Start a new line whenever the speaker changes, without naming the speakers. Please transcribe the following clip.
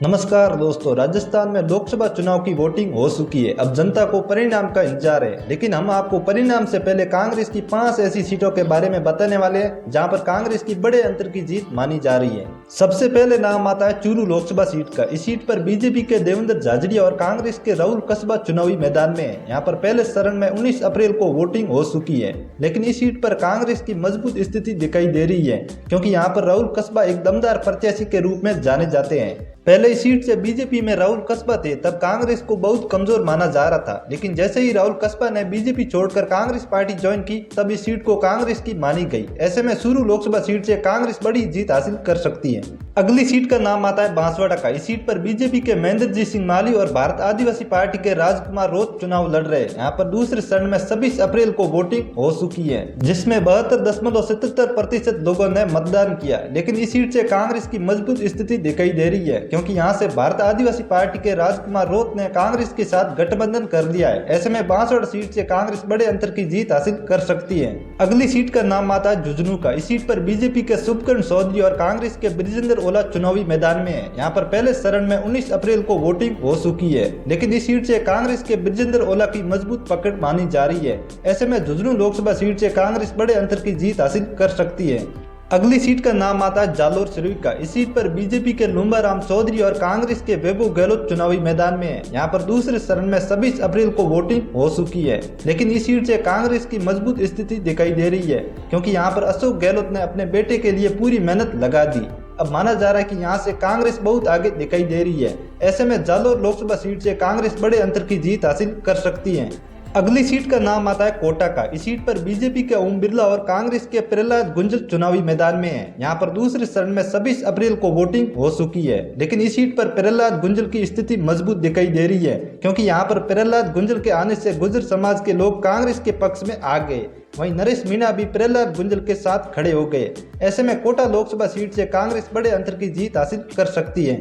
नमस्कार दोस्तों, राजस्थान में लोकसभा चुनाव की वोटिंग हो चुकी है। अब जनता को परिणाम का इंतजार है, लेकिन हम आपको परिणाम से पहले कांग्रेस की 5 ऐसी सीटों के बारे में बताने वाले हैं जहां पर कांग्रेस की बड़े अंतर की जीत मानी जा रही है। सबसे पहले नाम आता है चूरू लोकसभा सीट का। इस सीट पर बीजेपी के देवेंद्र झाझड़िया और कांग्रेस के राहुल कस्बा चुनावी मैदान में है। यहाँ पर पहले चरण में 19 अप्रैल को वोटिंग हो चुकी है, लेकिन इस सीट पर कांग्रेस की मजबूत स्थिति दिखाई दे रही है, क्योंकि यहाँ पर राहुल कस्बा एक दमदार प्रत्याशी के रूप में जाने जाते हैं। पहले इस सीट से बीजेपी में राहुल कस्बा थे, तब कांग्रेस को बहुत कमजोर माना जा रहा था, लेकिन जैसे ही राहुल कस्बा ने बीजेपी छोड़कर कांग्रेस पार्टी ज्वाइन की, तब इस सीट को कांग्रेस की मानी गई। ऐसे में चूरू लोकसभा सीट से कांग्रेस बड़ी जीत हासिल कर सकती है। अगली सीट का नाम आता है बांसवाड़ा का। इस सीट पर बीजेपी के महेंद्रजीत सिंह माली और भारत आदिवासी पार्टी के राजकुमार रोत चुनाव लड़ रहे हैं। यहाँ पर दूसरे चरण में 26 अप्रैल को वोटिंग हो चुकी है, जिसमें 72.77% लोगों ने मतदान किया। लेकिन इस सीट से कांग्रेस की मजबूत स्थिति दिखाई दे रही है, क्योंकि यहाँ से भारत आदिवासी पार्टी के राजकुमार रोत ने कांग्रेस के साथ गठबंधन कर दिया है। ऐसे में बांसवाड़ा सीट से कांग्रेस बड़े अंतर की जीत हासिल कर सकती है। अगली सीट का नाम आता है झुंझुनू का। इस सीट पर बीजेपी के शुभकरण चौधरी और कांग्रेस के ब्रिजेंद्र ओला चुनावी मैदान में है। यहाँ पर पहले चरण में 19 अप्रैल को वोटिंग हो चुकी है, लेकिन इस सीट से कांग्रेस के ब्रिजेंद्र ओला की मजबूत पकड़ मानी जा रही है। ऐसे में झुंझुनू लोकसभा सीट से कांग्रेस बड़े अंतर की जीत हासिल कर सकती है। अगली सीट का नाम आता है जालोर सिरोही का। इस सीट पर बीजेपी के लुम्बाराम चौधरी और कांग्रेस के वैभव गहलोत चुनावी मैदान में है। यहाँ पर दूसरे चरण में 26 अप्रैल को वोटिंग हो चुकी है, लेकिन इस सीट से कांग्रेस की मजबूत स्थिति दिखाई दे रही है, क्योंकि यहाँ पर अशोक गहलोत ने अपने बेटे के लिए पूरी मेहनत लगा दी। अब माना जा रहा है कि यहाँ से कांग्रेस बहुत आगे दिखाई दे रही है। ऐसे में जालोर लोकसभा सीट से कांग्रेस बड़े अंतर की जीत हासिल कर सकती है। अगली सीट का नाम आता है कोटा का। इस सीट पर बीजेपी के ओम बिरला और कांग्रेस के प्रहलाद गुंजल चुनावी मैदान में है। यहाँ पर दूसरे चरण में 26 अप्रैल को वोटिंग हो चुकी है, लेकिन इस सीट पर प्रहलाद गुंजल की स्थिति मजबूत दिखाई दे रही है, क्योंकि यहाँ पर प्रहलाद गुंजल के आने से गुर्जर समाज के लोग कांग्रेस के पक्ष में आ गए। वहीं नरेश मीणा भी प्रहलाद गुंजल के साथ खड़े हो गए। ऐसे में कोटा लोकसभा सीट से कांग्रेस बड़े अंतर की जीत हासिल कर सकती है।